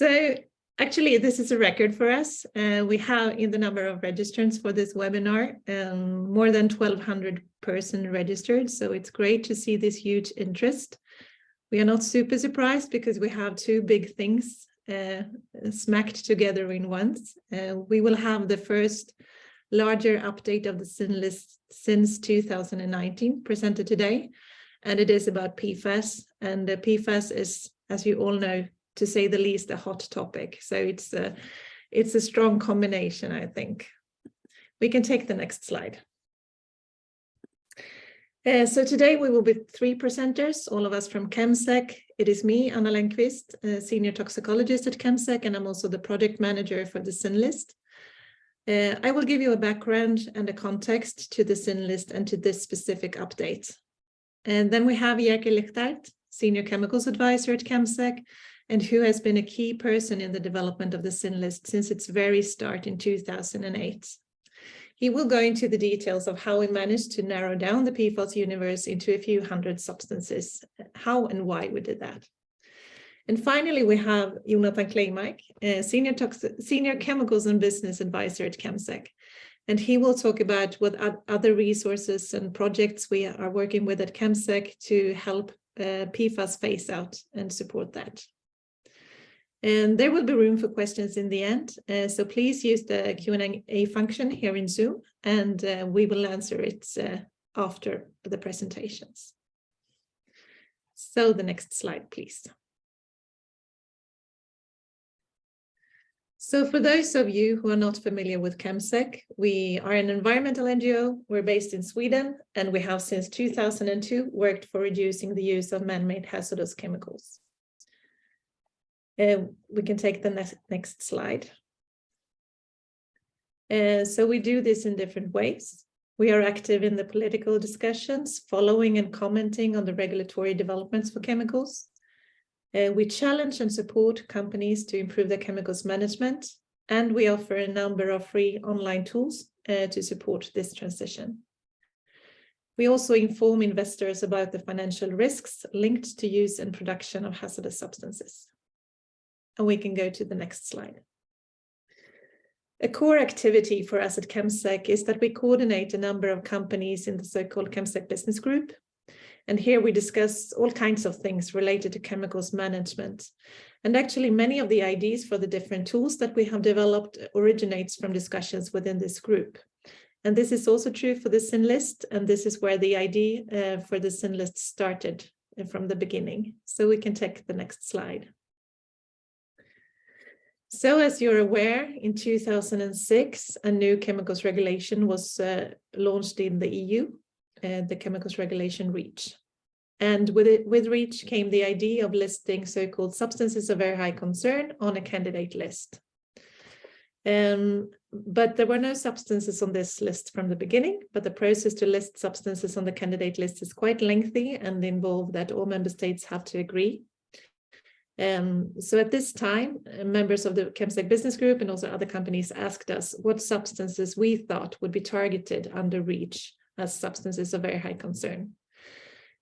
So actually, this is a record for us. We have in the number of registrants for this webinar, more than 1,200 person registered. So it's great to see this huge interest. We are not super surprised because we have two big things smacked together in once. We will have the first larger update of the Sin list since 2019 presented today, and it is about PFAS. And PFAS is, as you all know, to say the least, a hot topic. So it's a strong combination, I think. We can take the next slide. So today we will be three presenters, all of us from Chemsec. It is me, Anna Lennquist, senior toxicologist at Chemsec, and I'm also the project manager for the Sin list. I will give you a background and a context to the Sin list and to this specific update. And then we have Ligthart, senior chemicals advisor at Chemsec, and who has been a key person in the development of the Sin list since its very start in 2008. He will go into the details of how we managed to narrow down the PFAS universe into a few hundred substances, how and why we did that. And finally, we have Jonatan Kleimark, senior chemicals and business advisor at Chemsec. And he will talk about what other resources and projects we are working with at Chemsec to help PFAS phase out and support that. And there will be room for questions in the end. So please use the Q&A function here in Zoom, and we will answer it after the presentations. So the next slide, please. So for those of you who are not familiar with Chemsec, we are an environmental NGO. We're based in Sweden, and we have since 2002 worked for reducing the use of man-made hazardous chemicals. We can take the next slide. So we do this in different ways. We are active in the political discussions, following and commenting on the regulatory developments for chemicals. We challenge and support companies to improve their chemicals management, and we offer a number of free online tools to support this transition. We also inform investors about the financial risks linked to use and production of hazardous substances. And we can go to the next slide. A core activity for us at Chemsec is that we coordinate a number of companies in the so-called Chemsec Business Group. And here we discuss all kinds of things related to chemicals management. And actually many of the ideas for the different tools that we have developed originates from discussions within this group. And this is also true for the Sin list, and this is where the idea for the Sin list started from the beginning. So we can take the next slide. So as you're aware, in 2006, a new chemicals regulation was launched in the EU, the chemicals regulation REACH. And with REACH came the idea of listing so-called substances of very high concern on a candidate list. But there were no substances on this list from the beginning, but the process to list substances on the candidate list is quite lengthy and involves that all member states have to agree. So at this time, members of the Chemsec Business Group and also other companies asked us what substances we thought would be targeted under REACH as substances of very high concern.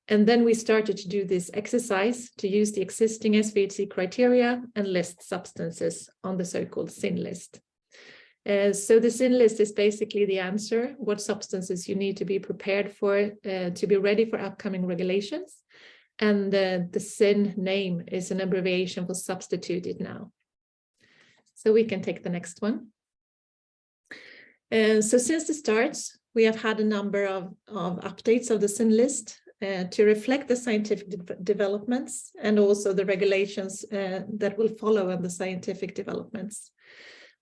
And then we started to do this exercise to use the existing SVHC criteria and list substances on the so-called Sin list. So the Sin list is basically the answer, what substances you need to be prepared for to be ready for upcoming regulations. And the Sin name is an abbreviation for substituted now. So we can take the next one. So since the start, we have had a number of updates of the Sin list to reflect the scientific developments and also the regulations that will follow on the scientific developments.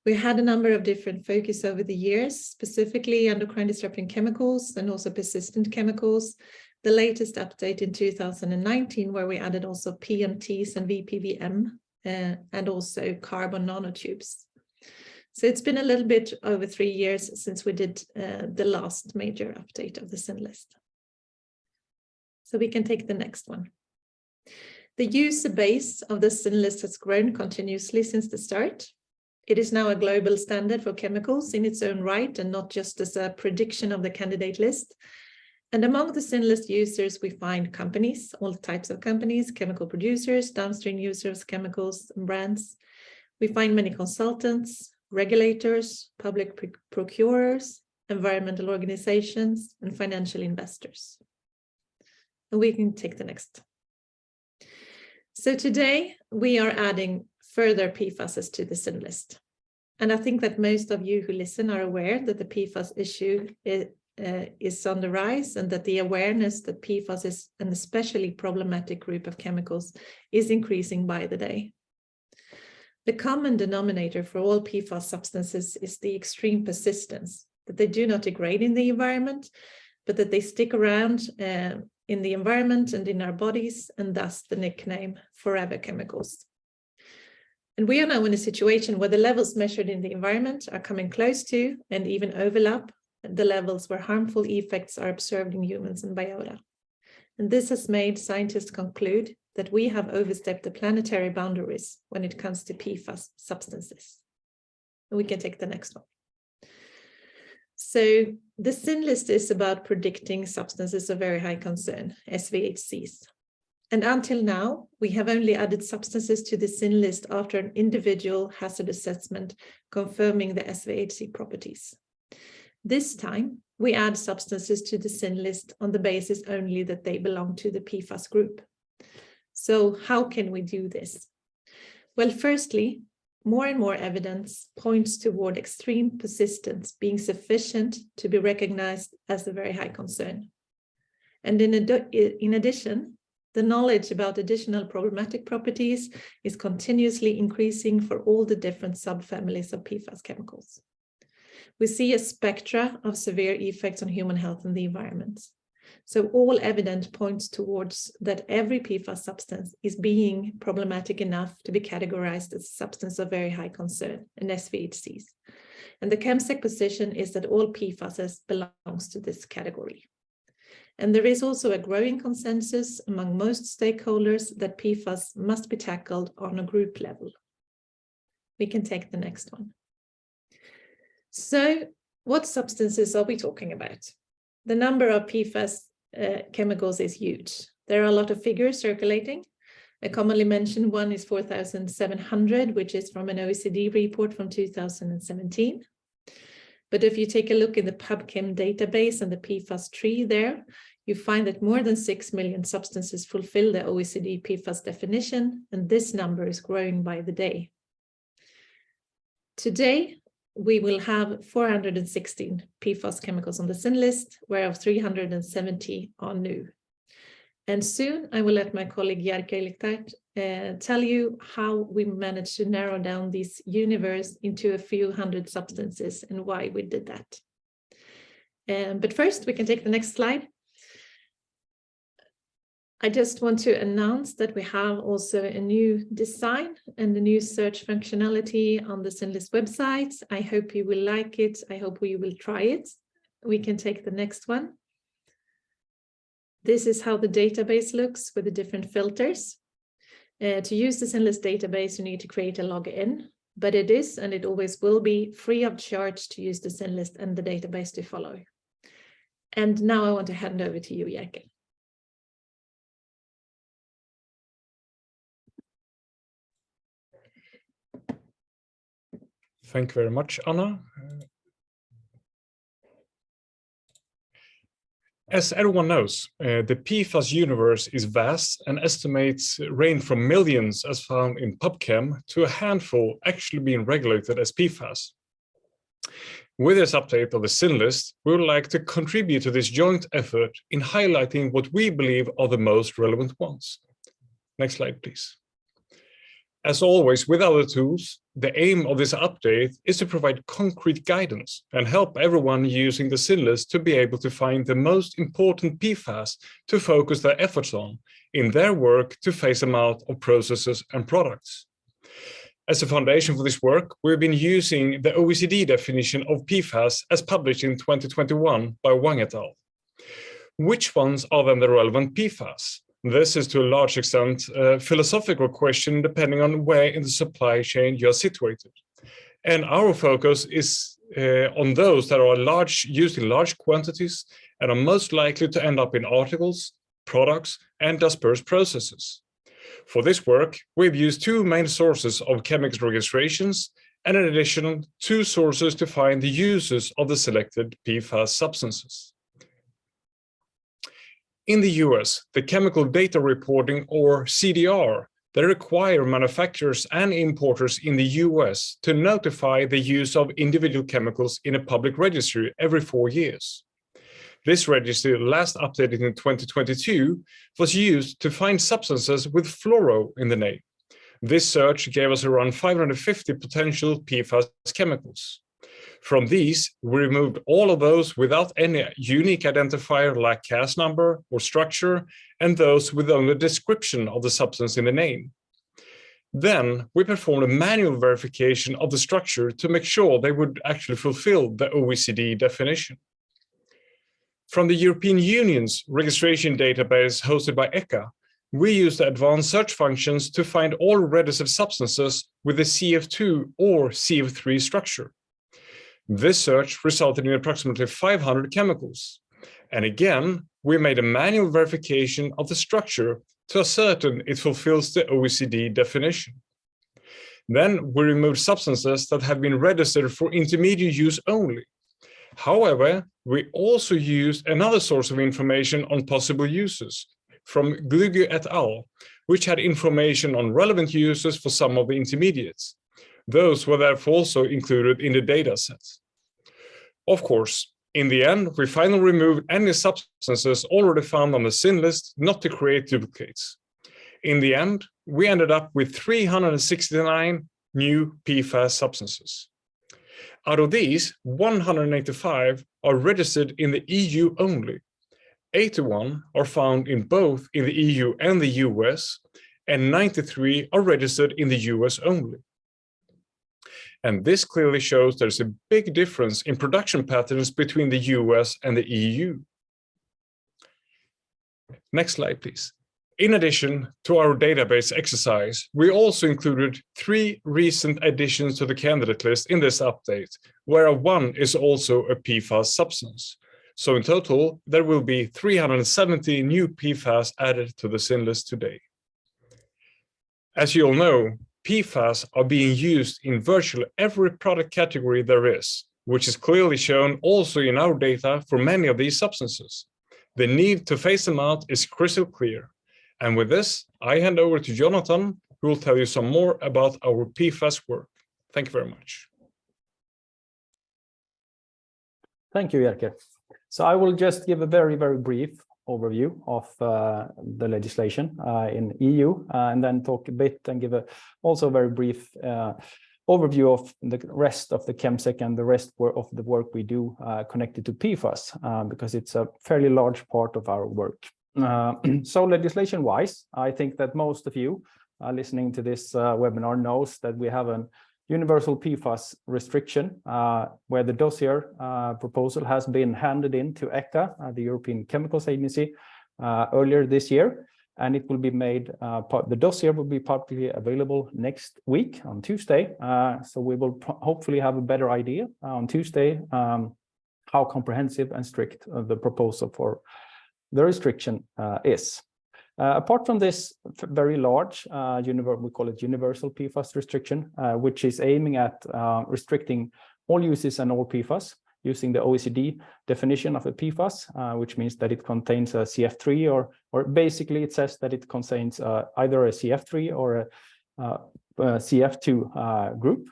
We had a number of different focus over the years, specifically endocrine disrupting chemicals and also persistent chemicals. The latest update in 2019, where we added also PMTs and VPVM and also carbon nanotubes. So it's been a little bit over 3 years since we did the last major update of the Sin list. So we can take the next one. The user base of the Sin list has grown continuously since the start. It is now a global standard for chemicals in its own right and not just as a prediction of the candidate list. And among the sin list users, we find companies, all types of companies, chemical producers, downstream users, chemicals and brands. We find many consultants, regulators, public procurers, environmental organizations, and financial investors. And we can take the next. So today we are adding further PFASs to the sin list. And I think that most of you who listen are aware that the PFAS issue is on the rise, and that the awareness that PFAS is an especially problematic group of chemicals is increasing by the day. The common denominator for all PFAS substances is the extreme persistence, that they do not degrade in the environment, but that they stick around in the environment and in our bodies, and thus the nickname forever chemicals. And we are now in a situation where the levels measured in the environment are coming close to and even overlap the levels where harmful effects are observed in humans and biota. And this has made scientists conclude that we have overstepped the planetary boundaries when it comes to PFAS substances. And we can take the next one. So the sin list is about predicting substances of very high concern, SVHCs. And until now, we have only added substances to the sin list after an individual hazard assessment confirming the SVHC properties. This time, we add substances to the sin list on the basis only that they belong to the PFAS group. So how can we do this? Well, firstly, more and more evidence points toward extreme persistence being sufficient to be recognized as a very high concern. And in addition, the knowledge about additional problematic properties is continuously increasing for all the different subfamilies of PFAS chemicals. We see a spectra of severe effects on human health and the environment. So all evidence points towards that every PFAS substance is being problematic enough to be categorized as a substance of very high concern, an SVHCs. And the Chemsec position is that all PFAS belongs to this category. And there is also a growing consensus among most stakeholders that PFAS must be tackled on a group level. We can take the next one. So what substances are we talking about? The number of PFAS chemicals is huge. There are a lot of figures circulating. A commonly mentioned one is 4,700, which is from an OECD report from 2017. But if you take a look in the PubChem database and the PFAS tree there, you find that more than 6 million substances fulfill the OECD PFAS definition, and this number is growing by the day. Today, we will have 416 PFAS chemicals on the sin list, whereof 370 are new. And soon I will let my colleague Ligthart tell you how we managed to narrow down this universe into a few hundred substances and why we did that. But first, we can take the next slide. I just want to announce that we have also a new design and a new search functionality on the sin list website. I hope you will like it. I hope you will try it. We can take the next one. This is how the database looks with the different filters. To use the sin list database, you need to create a login, but it is, and it always will be, free of charge to use the sin list and the database to follow. And now I want to hand over to you, Jerker. Thank you very much, Anna. As everyone knows, the PFAS universe is vast, and estimates range from millions as found in PubChem to a handful actually being regulated as PFAS. With this update of the sin list, we would like to contribute to this joint effort in highlighting what we believe are the most relevant ones. Next slide, please. As always, with other tools, the aim of this update is to provide concrete guidance and help everyone using the sin list to be able to find the most important PFAS to focus their efforts on in their work to phase them out of processes and products. As a foundation for this work, we've been using the OECD definition of PFAS as published in 2021 by Wang et al. Which ones are then the relevant PFAS? This is to a large extent a philosophical question depending on where in the supply chain you are situated. And our focus is on those that are used in large quantities and are most likely to end up in articles, products, and dispersed processes. For this work, we've used two main sources of chemical registrations and in addition, two sources to find the uses of the selected PFAS substances. In the US, the Chemical Data Reporting, or CDR, they require manufacturers and importers in the US to notify the use of individual chemicals in a public registry every 4 years. This registry, last updated in 2022, was used to find substances with fluoro in the name. This search gave us around 550 potential PFAS chemicals. From these, we removed all of those without any unique identifier like CAS number or structure, and those with only a description of the substance in the name. Then we performed a manual verification of the structure to make sure they would actually fulfill the OECD definition. From the European Union's registration database hosted by ECHA, we used the advanced search functions to find all registered substances with a CF2 or CF3 structure. This search resulted in approximately 500 chemicals. And again, we made a manual verification of the structure to ascertain it fulfills the OECD definition. Then we removed substances that had been registered for intermediate use only. However, we also used another source of information on possible uses from Glugge et al., which had information on relevant uses for some of the intermediates. Those were therefore also included in the data set. Of course, in the end, we finally removed any substances already found on the SIN list not to create duplicates. In the end, we ended up with 369 new PFAS substances. Out of these, 185 are registered in the EU only. 81 are found in both in the EU and the US, and 93 are registered in the US only. And this clearly shows there's a big difference in production patterns between the US and the EU. Next slide, please. In addition to our database exercise, we also included 3 recent additions to the candidate list in this update, where one is also a PFAS substance. So in total, there will be 370 new PFAS added to the SIN list today. As you all know, PFAS are being used in virtually every product category there is, which is clearly shown also in our data for many of these substances. The need to phase them out is crystal clear. And with this, I hand over to Jonatan, who will tell you some more about our PFAS work. Thank you very much. Thank you, Jerker. So I will just give a very, very brief overview of the legislation in EU, and then talk a bit and give also a very brief overview of the rest of the Chemsec and the rest of the work we do connected to PFAS, because it's a fairly large part of our work. So legislation-wise, I think that most of you listening to this webinar knows that we have an universal PFAS restriction, where the dossier proposal has been handed in to ECHA, the European Chemicals Agency, earlier this year, and it will be made, the dossier will be publicly available next week on Tuesday. So we will hopefully have a better idea on Tuesday how comprehensive and strict the proposal for the restriction is. Apart from this very large, we call it universal PFAS restriction, which is aiming at restricting all uses and all PFAS using the OECD definition of a PFAS, which means that it contains a CF3 or basically it says that it contains either a CF3 or a CF2 group.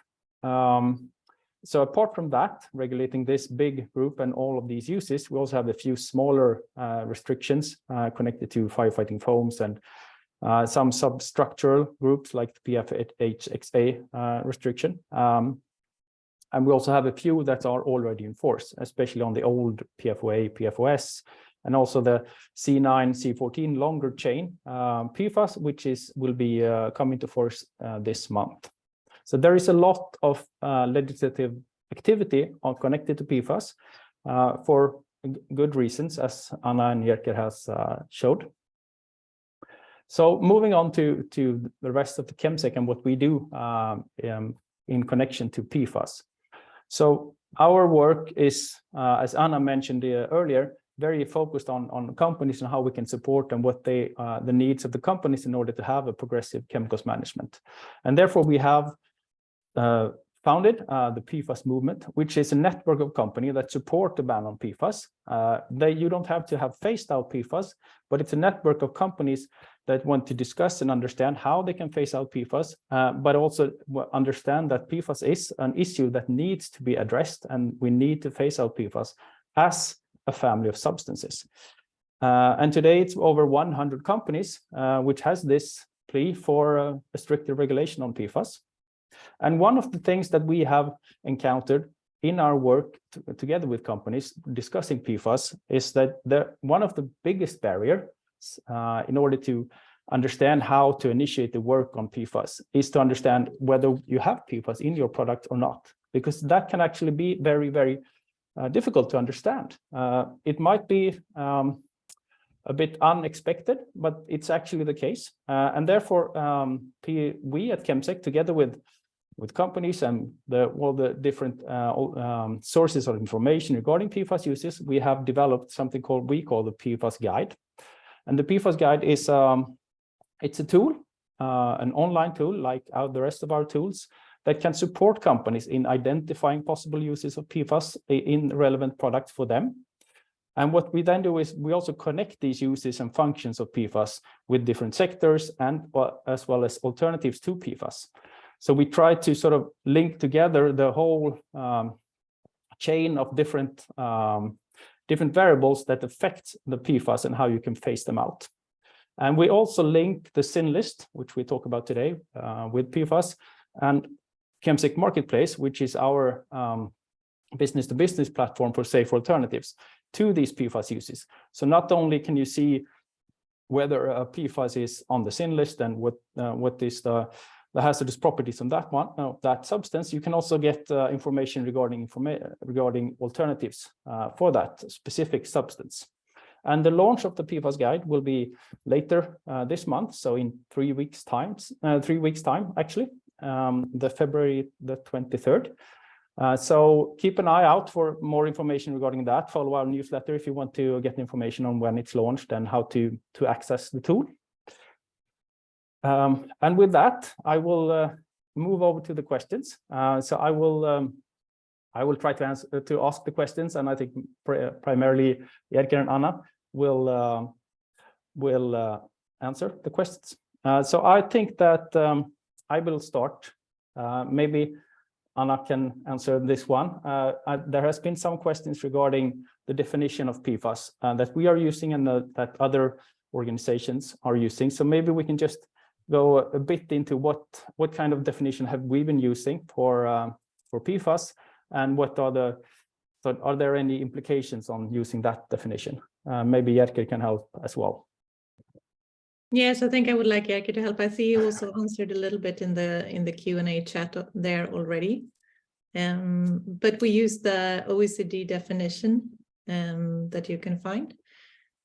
So apart from that, regulating this big group and all of these uses, we also have a few smaller restrictions connected to firefighting foams and some substructural groups like the PFAS restriction. And we also have a few that are already in force, especially on the old PFOA, PFOS, and also the C9, C14 longer chain PFAS, which will be coming to force this month. So there is a lot of legislative activity connected to PFAS for good reasons, as Anna and Jerker has showed. So moving on to the rest of the Chemsec and what we do in connection to PFAS. So our work is, as Anna mentioned earlier, very focused on companies and how we can support and what they the needs of the companies in order to have a progressive chemicals management. And therefore we have founded the PFAS movement, which is a network of companies that support the ban on PFAS. You don't have to have phased out PFAS, but it's a network of companies that want to discuss and understand how they can phase out PFAS, but also understand that PFAS is an issue that needs to be addressed, and we need to phase out PFAS as a family of substances. And today it's over 100 companies which has this plea for a stricter regulation on PFAS. And one of the things that we have encountered in our work together with companies discussing PFAS is that one of the biggest barriers in order to understand how to initiate the work on PFAS is to understand whether you have PFAS in your product or not, because that can actually be very, very difficult to understand. It might be a bit unexpected, but it's actually the case. And therefore, we at Chemsec, together with companies and all the different sources of information regarding PFAS uses, we have developed something we call the PFAS guide. And the PFAS guide is it's a tool, an online tool like the rest of our tools, that can support companies in identifying possible uses of PFAS in relevant products for them. And what we then do is we also connect these uses and functions of PFAS with different sectors and as well as alternatives to PFAS. So we try to sort of link together the whole chain of different variables that affect the PFAS and how you can phase them out. And we also link the Sin list, which we talk about today, with PFAS, and Chemsec Marketplace, which is our business-to-business platform for safe alternatives to these PFAS uses. So not only can you see whether a PFAS is on the Sin list and what is the hazardous properties on that substance, you can also get information regarding alternatives for that specific substance. And the launch of the PFAS guide will be later this month, so in 3 weeks' time, actually, the February the 23rd. So keep an eye out for more information regarding that. Follow our newsletter if you want to get information on when it's launched and how to access the tool. And with that, I will move over to the questions. So I will try to ask the questions, and I think primarily Jerker and Anna will answer the questions. So I think that I will start. Maybe Anna can answer this one. There has been some questions regarding the definition of PFAS that we are using and that other organizations are using. So maybe we can just go a bit into what kind of definition have we been using for PFAS, and are there any implications on using that definition? Maybe Jerker can help as well. Yes, I think I would like Jerker to help. I see you also answered a little bit in the Q&A chat there already. But we use the OECD definition that you can find.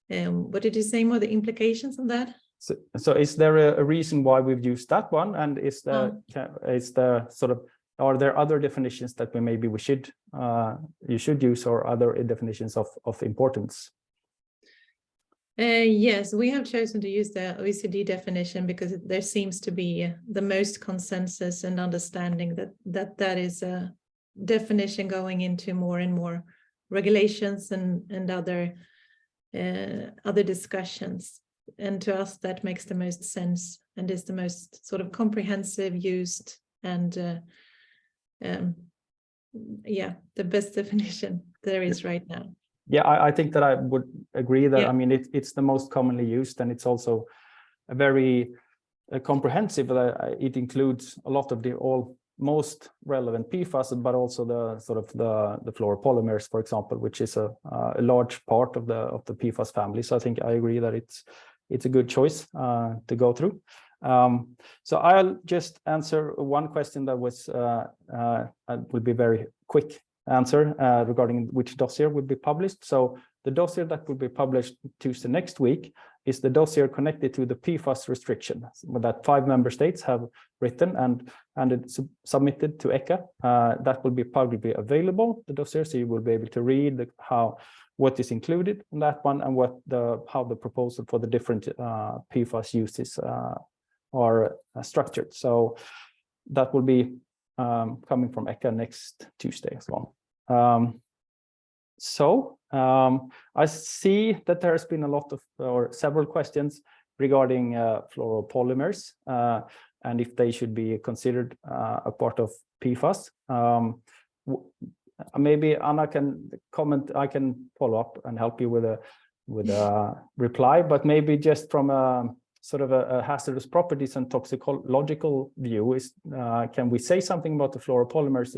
What did you say more, the implications of that? So is there a reason why we've used that one? And is the sort of, are there other definitions that you should use, or other definitions of importance? Yes, we have chosen to use the OECD definition because there seems to be the most consensus and understanding that is a definition going into more and more regulations and other discussions. And to us, that makes the most sense and is the most sort of comprehensive, used, and the best definition there is right now. Yeah, I think that I would agree that, I mean, it's the most commonly used, and it's also a very comprehensive. It includes a lot of the most relevant PFAS, but also the sort of the fluoropolymers, for example, which is a large part of the PFAS family. So I think I agree that it's a good choice to go through. So I'll just answer one question that was will be very quick answer regarding which dossier will be published. So the dossier that will be published Tuesday next week is the dossier connected to the PFAS restriction that 5 member states have written and it's submitted to ECHA. That will be publicly available, the dossier, so you will be able to read how what is included in that one and how the proposal for the different PFAS uses are structured. So that will be coming from ECHA next Tuesday as well. I see that there has been a lot of, or several questions regarding fluoropolymers and if they should be considered a part of PFAS. Maybe Anna can comment. I can follow up and help you with a reply, but maybe just from a sort of a hazardous properties and toxicological view, can we say something about the fluoropolymers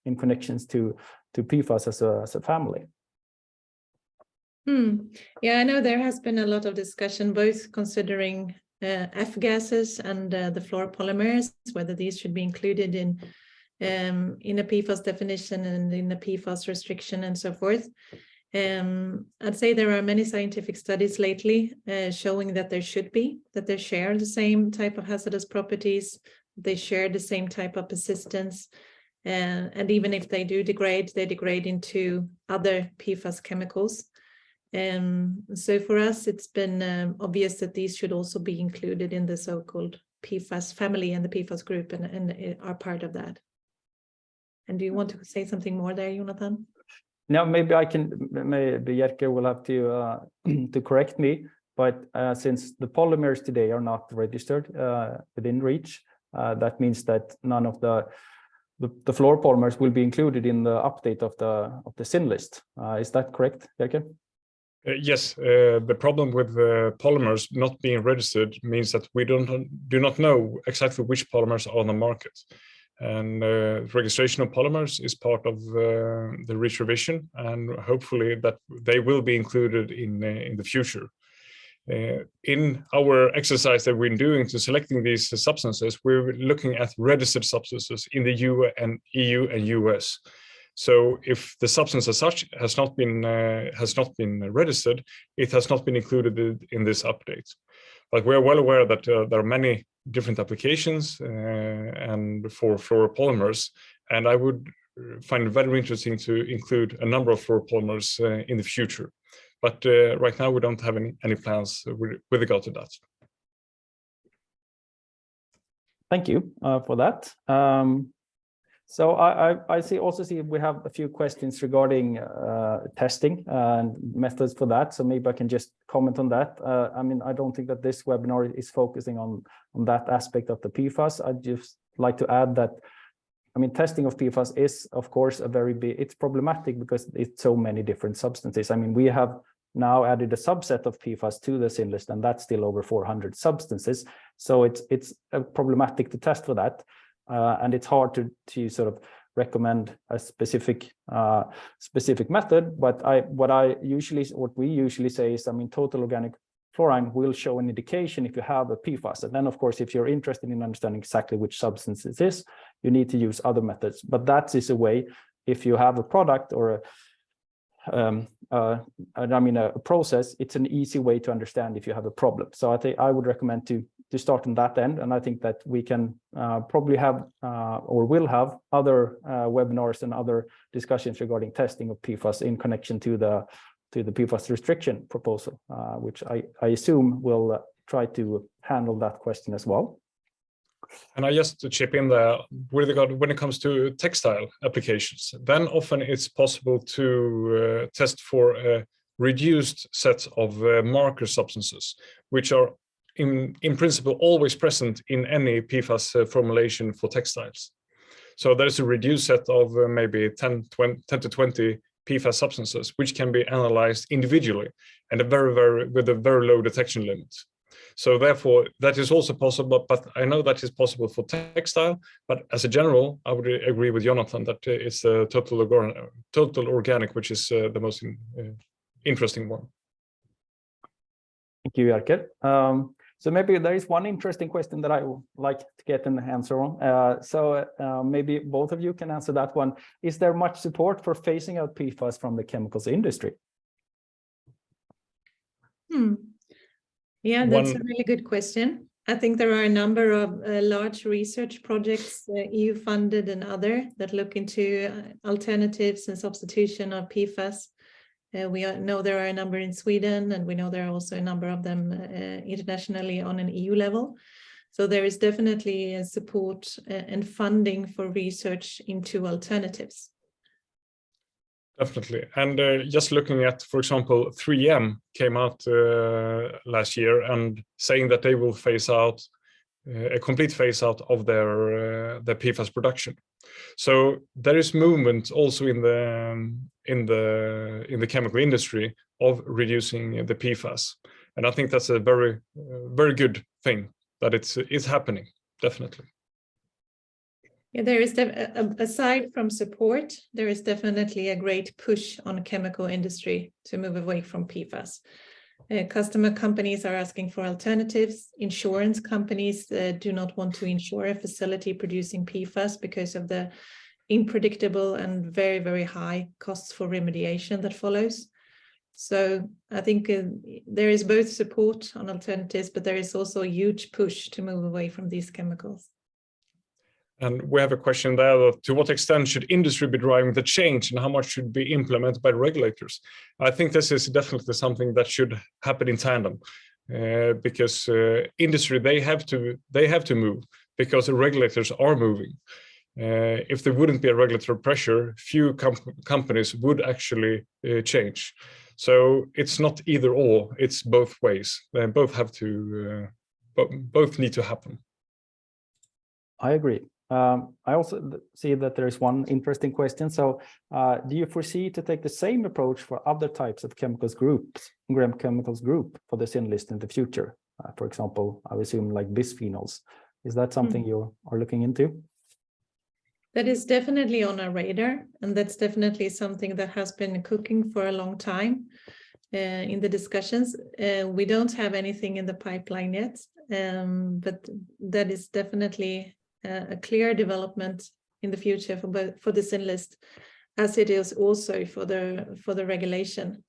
in connections to PFAS as a family? Yeah, I know there has been a lot of discussion, both considering F-gases and the fluoropolymers, whether these should be included in a PFAS definition and in a PFAS restriction and so forth. I'd say there are many scientific studies lately showing that there should be, that they share the same type of hazardous properties, they share the same type of persistence, and even if they do degrade, they degrade into other PFAS chemicals. So for us, it's been obvious that these should also be included in the so-called PFAS family and the PFAS group and are part of that. And do you want to say something more there, Jonatan? No, maybe Jerker will have to correct me, but since the polymers today are not registered within REACH, that means that none of the fluoropolymers will be included in the update of the SIN list. Is that correct, Jerker? Yes, the problem with polymers not being registered means that we do not know exactly which polymers are on the market. And registration of polymers is part of the REACH revision, and hopefully that they will be included in the future. In our exercise that we're doing to selecting these substances, we're looking at registered substances in the EU and US. So if the substance as such has not been registered, it has not been included in this update. But we are well aware that there are many different applications and for fluoropolymers, and I would find it very interesting to include a number of fluoropolymers in the future. But right now we don't have any plans with regard to that. Thank you for that. So I also see we have a few questions regarding testing and methods for that. So maybe I can just comment on that. I mean, I don't think that this webinar is focusing on that aspect of the PFAS. I'd just like to add that, I mean, testing of PFAS is, of course, it's problematic because it's so many different substances. I mean, we have now added a subset of PFAS to the SIN list, and that's still over 400 substances. So it's problematic to test for that. And it's hard to sort of recommend a specific method, but what we usually say is, I mean, total organic fluorine will show an indication if you have a PFAS. And then, of course, if you're interested in understanding exactly which substance it is, you need to use other methods. But that is a way, if you have a product or a process, it's an easy way to understand if you have a problem. So I think I would recommend to start on that end, and I think that we can probably have or will have other webinars and other discussions regarding testing of PFAS in connection to the PFAS restriction proposal, which I assume will try to handle that question as well. And I just chip in there with regard when it comes to textile applications, then often it's possible to test for a reduced set of marker substances, which are in principle always present in any PFAS formulation for textiles. So there's a reduced set of maybe 10 to 20 PFAS substances, which can be analyzed individually and with a very low detection limit. So therefore, that is also possible, but I know that is possible for textile. But as a general, I would agree with Jonatan that it's the total organic, which is the most interesting one. Thank you, Jerker. So maybe there is one interesting question that I would like to get an answer on. So maybe both of you can answer that one. Is there much support for phasing out PFAS from the chemicals industry? Yeah, that's a really good question. I think there are a number of large research projects, EU funded and other, that look into alternatives and substitution of PFAS. We know there are a number in Sweden, and we know there are also a number of them internationally on an EU level. So there is definitely support and funding for research into alternatives. Definitely. And just looking at, for example, 3M came out last year and saying that they will phase out a complete phase out of their PFAS production. So there is movement also in the chemical industry of reducing the PFAS, and I think that's a very very good thing that it's happening, definitely. Yeah, there is aside from support, there is definitely a great push on the chemical industry to move away from PFAS. Customer companies are asking for alternatives. Insurance companies do not want to insure a facility producing PFAS because of the unpredictable and very, very high costs for remediation that follows. So I think there is both support on alternatives, but there is also a huge push to move away from these chemicals. And we have a question there: to what extent should industry be driving the change, and how much should be implemented by regulators? I think this is definitely something that should happen in tandem, because industry, they have to move, because the regulators are moving. If there wouldn't be a regulatory pressure, few companies would actually change. So it's not either or; it's both ways. They both have to, both need to happen. I agree. I also see that there is one interesting question. So do you foresee to take the same approach for other types of chemicals group for the sin list in the future? For example, I would assume like bisphenols. Is that something you are looking into? That is definitely on our radar, and that's definitely something that has been cooking for a long time in the discussions. We don't have anything in the pipeline yet, but that is definitely a clear development in the future for the sin list, as it is also for the regulation.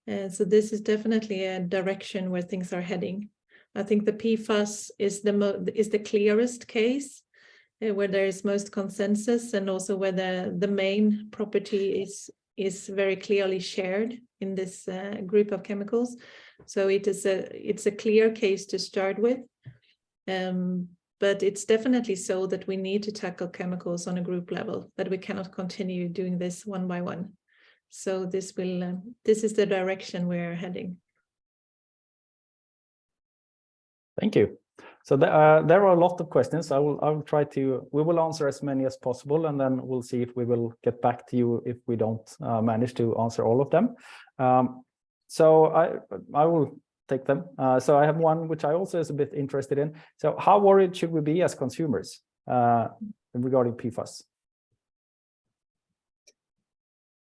So this is definitely a direction where things are heading. I think the PFAS is the clearest case, where there is most consensus, and also where the main property is very clearly shared in this group of chemicals. So it's a clear case to start with. But it's definitely so that we need to tackle chemicals on a group level, that we cannot continue doing this one by one. So this is the direction we're heading. Thank you. So there are a lot of questions. I will try to, we will answer as many as possible, and then we'll see if we will get back to you if we don't manage to answer all of them. So I will take them. So I have one which I also is a bit interested in. So how worried should we be as consumers regarding PFAS?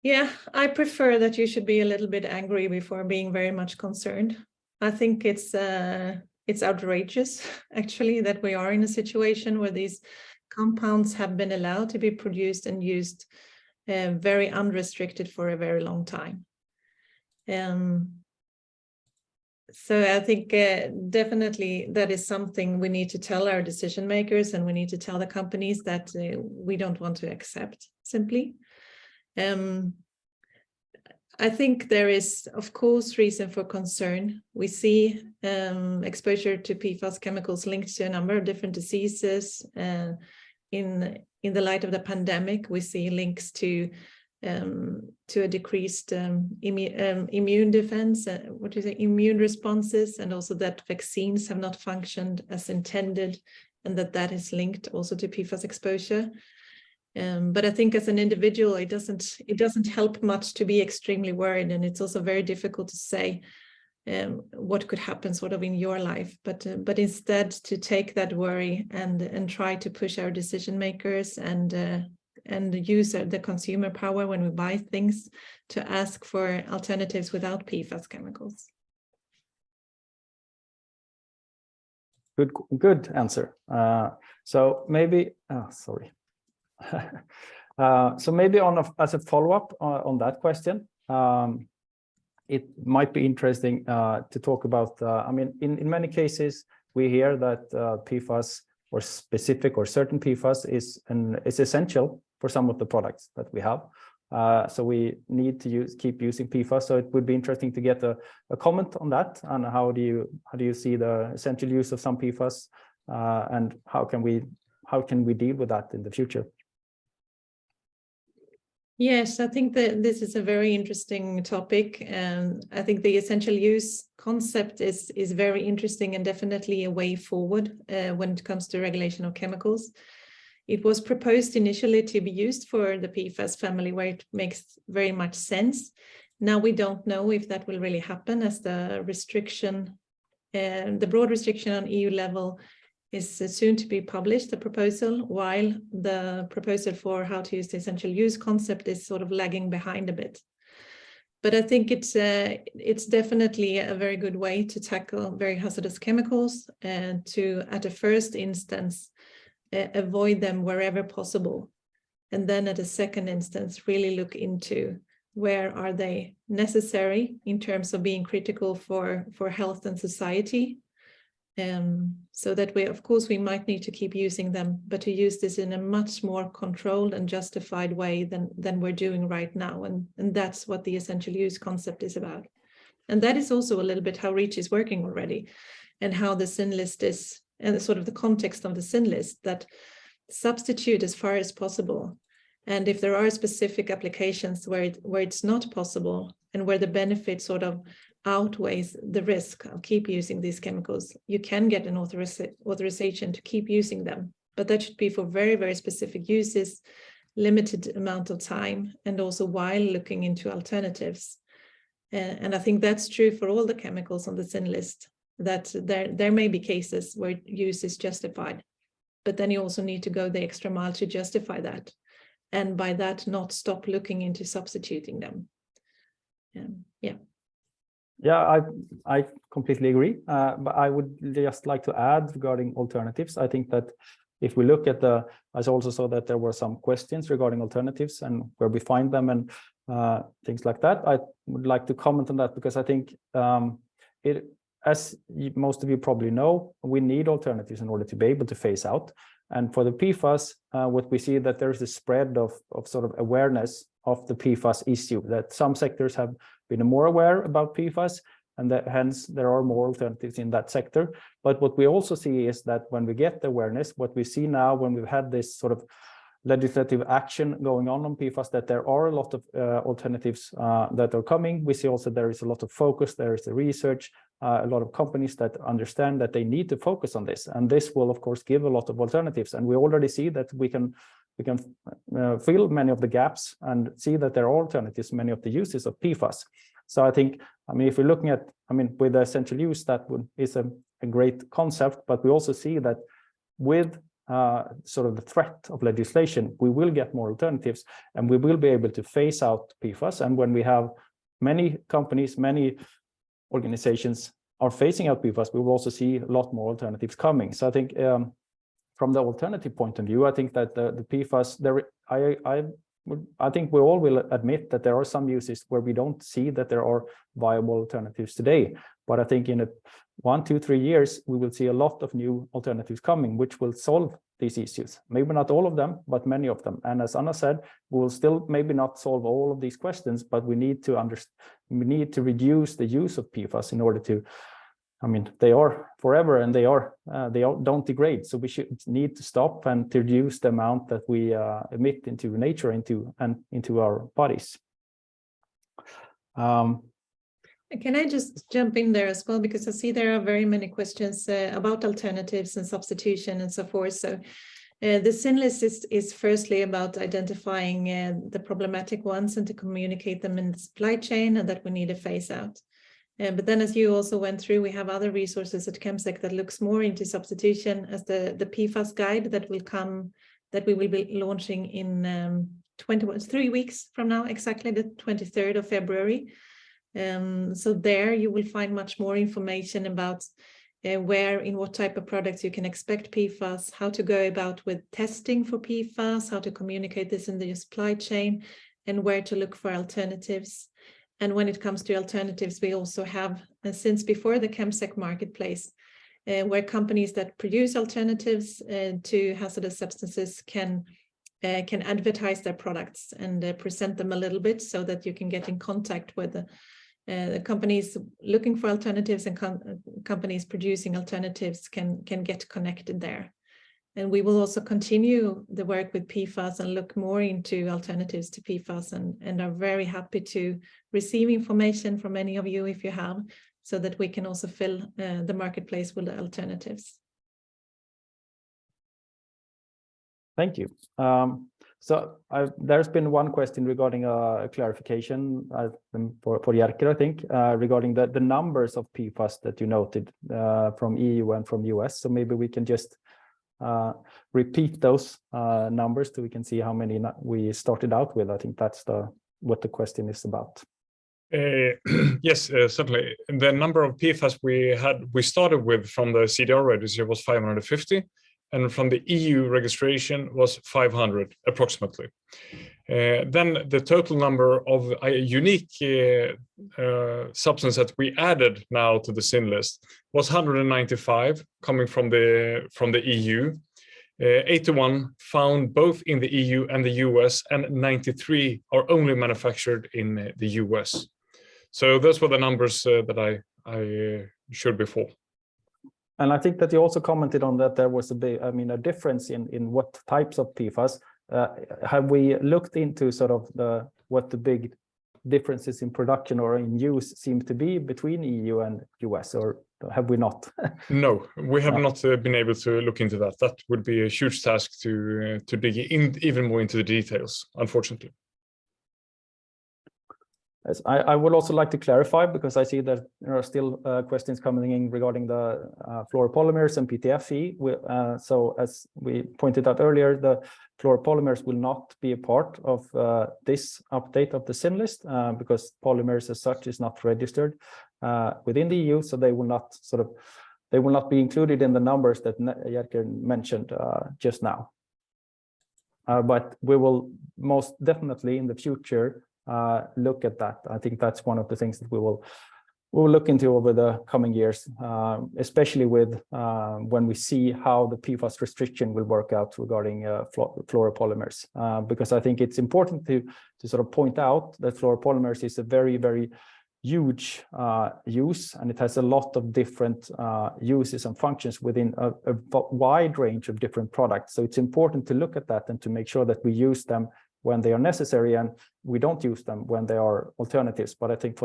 Yeah, I prefer that you should be a little bit angry before being very much concerned. I think it's outrageous, actually, that we are in a situation where these compounds have been allowed to be produced and used very unrestricted for a very long time. So I think definitely that is something we need to tell our decision makers, and we need to tell the companies that we don't want to accept, simply. I think there is, of course, reason for concern. We see exposure to PFAS chemicals linked to a number of different diseases. In the light of the pandemic, we see links to a decreased immune defense, immune responses, and also that vaccines have not functioned as intended, and that is linked also to PFAS exposure. But I think as an individual, it doesn't help much to be extremely worried, and it's also very difficult to say what could happen sort of in your life. But instead to take that worry and try to push our decision makers and use the consumer power when we buy things to ask for alternatives without PFAS chemicals. Good answer. So maybe, sorry. So maybe as a follow-up on that question, it might be interesting to talk about, I mean, in many cases, we hear that PFAS or specific or certain PFAS is essential for some of the products that we have. So we need to keep using PFAS. So it would be interesting to get a comment on that, and how do you see the essential use of some PFAS, and how can we deal with that in the future? Yes, I think that this is a very interesting topic, and I think the essential use concept is very interesting and definitely a way forward when it comes to regulation of chemicals. It was proposed initially to be used for the PFAS family, where it makes very much sense. Now we don't know if that will really happen, as the restriction, the broad restriction on EU level is soon to be published, the proposal, while the proposal for how to use the essential use concept is sort of lagging behind a bit. But I think it's definitely a very good way to tackle very hazardous chemicals, and to, at a first instance, avoid them wherever possible. And then at a second instance, really look into where are they necessary in terms of being critical for health and society. So that way, of course, we might need to keep using them, but to use this in a much more controlled and justified way than we're doing right now. And that's what the essential use concept is about. And that is also a little bit how REACH is working already, and how the sin list is, and sort of the context of the sin list, that substitute as far as possible. And if there are specific applications where it's not possible, and where the benefit sort of outweighs the risk of keep using these chemicals, you can get an authorization to keep using them. But that should be for very, very specific uses, limited amount of time, and also while looking into alternatives. And I think that's true for all the chemicals on the sin list, that there may be cases where use is justified, but then you also need to go the extra mile to justify that. And by that, not stop looking into substituting them. Yeah. Yeah, I completely agree. But I would just like to add regarding alternatives. I think that if we look at I also saw that there were some questions regarding alternatives and where we find them and things like that. I would like to comment on that, because I think as most of you probably know, we need alternatives in order to be able to phase out. And for the PFAS, what we see that there's a spread of sort of awareness of the PFAS issue, that some sectors have been more aware about PFAS, and that hence there are more alternatives in that sector. But what we also see is that when we get the awareness, what we see now when we've had this sort of legislative action going on PFAS, that there are a lot of alternatives that are coming. We see also there is a lot of focus, there is the research, a lot of companies that understand that they need to focus on this. And this will, of course, give a lot of alternatives. And we already see that we can fill many of the gaps and see that there are alternatives, many of the uses of PFAS. So I think, if we're looking at, with the essential use, that is a great concept, but we also see that with sort of the threat of legislation, we will get more alternatives, and we will be able to phase out PFAS. And when we have many companies, many organizations are phasing out PFAS, we will also see a lot more alternatives coming. So I think from the alternative point of view, I think that the PFAS, I think we all will admit that there are some uses where we don't see that there are viable alternatives today. But I think in 1, 2, 3 years, we will see a lot of new alternatives coming, which will solve these issues. Maybe not all of them, but many of them. And as Anna said, we will still maybe not solve all of these questions, but we need to reduce the use of PFAS in order to, they are forever, and they don't degrade. So we need to stop and to reduce the amount that we emit into nature, into our bodies. Can I just jump in there as well? Because I see there are very many questions about alternatives and substitution and so forth. So the sin list is firstly about identifying the problematic ones and to communicate them in the supply chain, and that we need a phase out. But then, as you also went through, we have other resources at Chemsec that looks more into substitution, as the PFAS guide that we will be launching in 3 weeks from now, exactly the 23rd of February. So there you will find much more information about where, in what type of products you can expect PFAS, how to go about with testing for PFAS, how to communicate this in the supply chain, and where to look for alternatives. And when it comes to alternatives, we also have, since before the Chemsec marketplace, where companies that produce alternatives to hazardous substances can can advertise their products and present them a little bit so that you can get in contact with the companies looking for alternatives, and companies producing alternatives can get connected there. And we will also continue the work with PFAS and look more into alternatives to PFAS, and are very happy to receive information from any of you if you have, so that we can also fill the marketplace with the alternatives. Thank you. There's been one question regarding a clarification for Jerker, I think, regarding the numbers of PFAS that you noted from EU and from US. So maybe we can just repeat those numbers so we can see how many we started out with. I think that's what the question is about. Yes, certainly. The number of PFAS we started with from the CDR registry was 550. And from the EU registration was 500 approximately. Then the total number of unique substances that we added now to the SIN list was 195 coming from the EU, 81 found both in the EU and the US, and 93 are only manufactured in the US. So those were the numbers that I showed before. And I think that you also commented on that there was a difference in what types of PFAS. Have we looked into sort of what the big differences in production or in use seem to be between EU and US, or have we not? No, we have not been able to look into that. That would be a huge task to dig in even more into the details, unfortunately. Yes, I would also like to clarify, because I see that there are still questions coming in regarding the fluoropolymers and PTFE. So as we pointed out earlier, the fluoropolymers will not be a part of this update of the SIN list, because polymers as such is not registered within the EU, so they will not be included in the numbers that Jerker mentioned just now. But we will most definitely in the future look at that. I think that's one of the things that we will look into over the coming years, especially with when we see how the PFAS restriction will work out regarding fluoropolymers, because I think it's important to sort of point out that fluoropolymers is a very, very huge use, and it has a lot of different uses and functions within a wide range of different products. So it's important to look at that and to make sure that we use them when they are necessary, and we don't use them when they are alternatives. But I think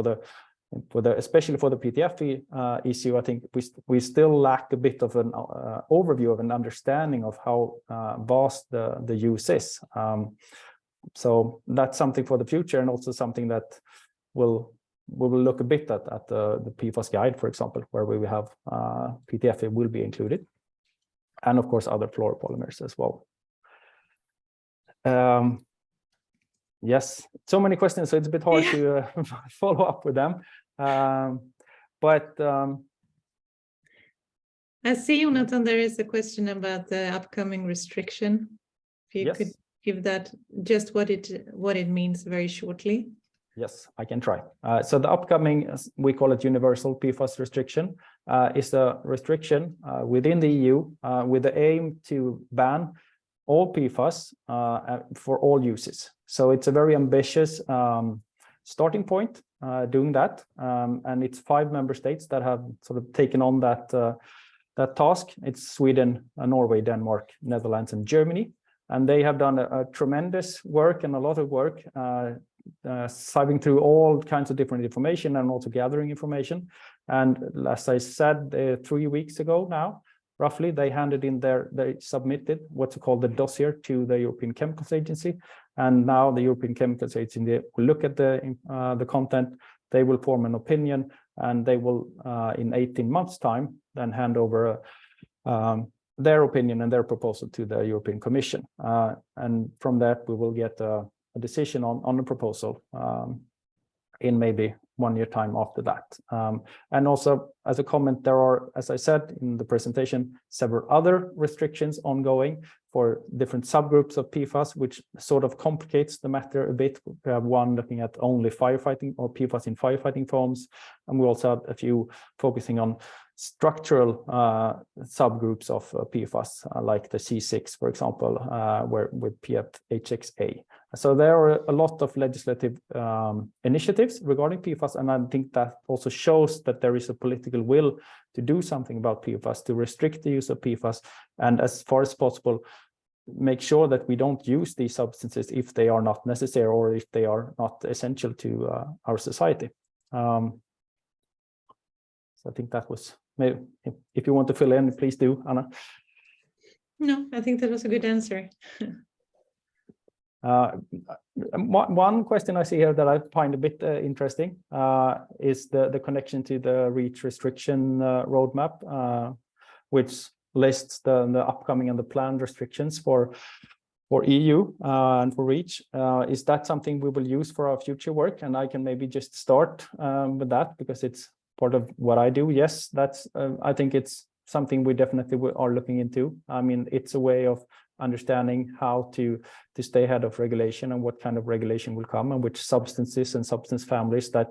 especially for the PTFE issue, I think we still lack a bit of an overview of an understanding of how vast the use is. So that's something for the future, and also something that we will look a bit at the PFAS guide, for example, where we will have PTFE will be included, and of course other fluoropolymers as well. Yes, so many questions, so it's a bit hard to follow up with them. But I see, Jonatan, there is a question about the upcoming restriction. If you could give that just what it means very shortly. Yes, I can try. So the upcoming, we call it universal PFAS restriction, is a restriction within the EU with the aim to ban all PFAS for all uses. So it's a very ambitious starting point doing that, and it's 5 member states that have sort of taken on that task. It's Sweden, Norway, Denmark, Netherlands, and Germany, and they have done a tremendous work and a lot of work sifting through all kinds of different information and also gathering information. And as I said 3 weeks ago now, roughly, they submitted what's called the dossier to the European Chemicals Agency, and now the European Chemicals Agency will look at the content. They will form an opinion, and they will in 18 months' time then hand over their opinion and their proposal to the European Commission, and from that we will get a decision on the proposal in maybe 1 year time after that. And also, as a comment, there are, as I said in the presentation, several other restrictions ongoing. for different subgroups of PFAS, which sort of complicates the matter a bit. We have one looking at only firefighting or PFAS in firefighting foams, and we also have a few focusing on structural subgroups of PFAS, like the C6, for example, with PFHXA. So there are a lot of legislative initiatives regarding PFAS, and I think that also shows that there is a political will to do something about PFAS, to restrict the use of PFAS, and as far as possible, make sure that we don't use these substances if they are not necessary or if they are not essential to our society. So I think that was, maybe if you want to fill in, please do, Anna. No, I think that was a good answer. One question I see here that I find a bit interesting is the connection to the REACH restriction roadmap, which lists the upcoming and the planned restrictions for EU and for REACH. Is that something we will use for our future work? And I can maybe just start with that because it's part of what I do. Yes, that's I think it's something we definitely are looking into. I mean, it's a way of understanding how to stay ahead of regulation and what kind of regulation will come and which substances and substance families that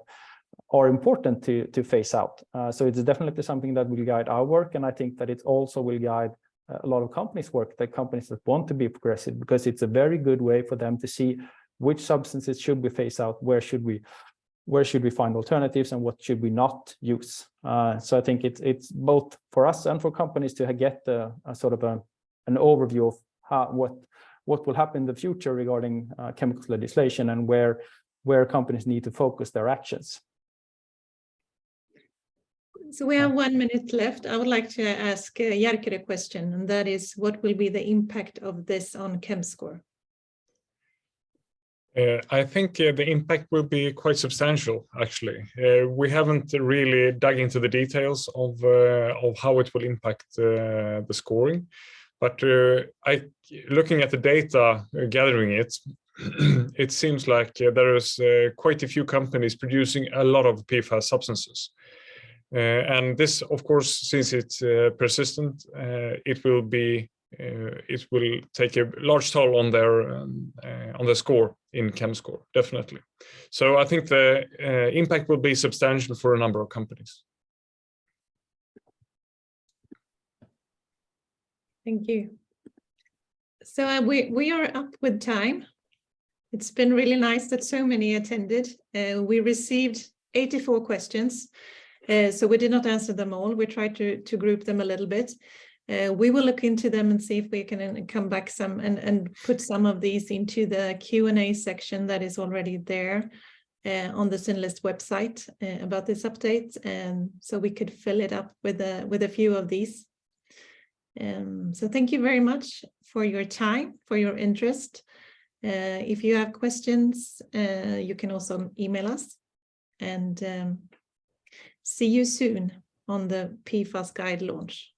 are important to phase out. So it's definitely something that will guide our work, and I think that it also will guide a lot of companies' work, the companies that want to be progressive, because it's a very good way for them to see which substances should we phase out, where should we find alternatives, and what should we not use. So I think it's both for us and for companies to get a sort of an overview of what will happen in the future regarding chemicals legislation and where companies need to focus their actions. So we have 1 minute left. I would like to ask Jerker a question, and that is, what will be the impact of this on ChemScore? I think the impact will be quite substantial, actually. We haven't really dug into the details of how it will impact the scoring. But looking at the data, gathering it, it seems like there is quite a few companies producing a lot of PFAS substances. And this, of course, since it's persistent, it will take a large toll on their score in ChemScore, definitely. So I think the impact will be substantial for a number of companies. Thank you. So we are up with time. It's been really nice that so many attended. We received 84 questions, so we did not answer them all. We tried to group them a little bit. We will look into them and see if we can come back some and put some of these into the Q&A section that is already there on the SINList website about this update, and so we could fill it up with a few of these. So thank you very much for your time, for your interest. If you have questions, you can also email us, and see you soon on the PFAS guide launch.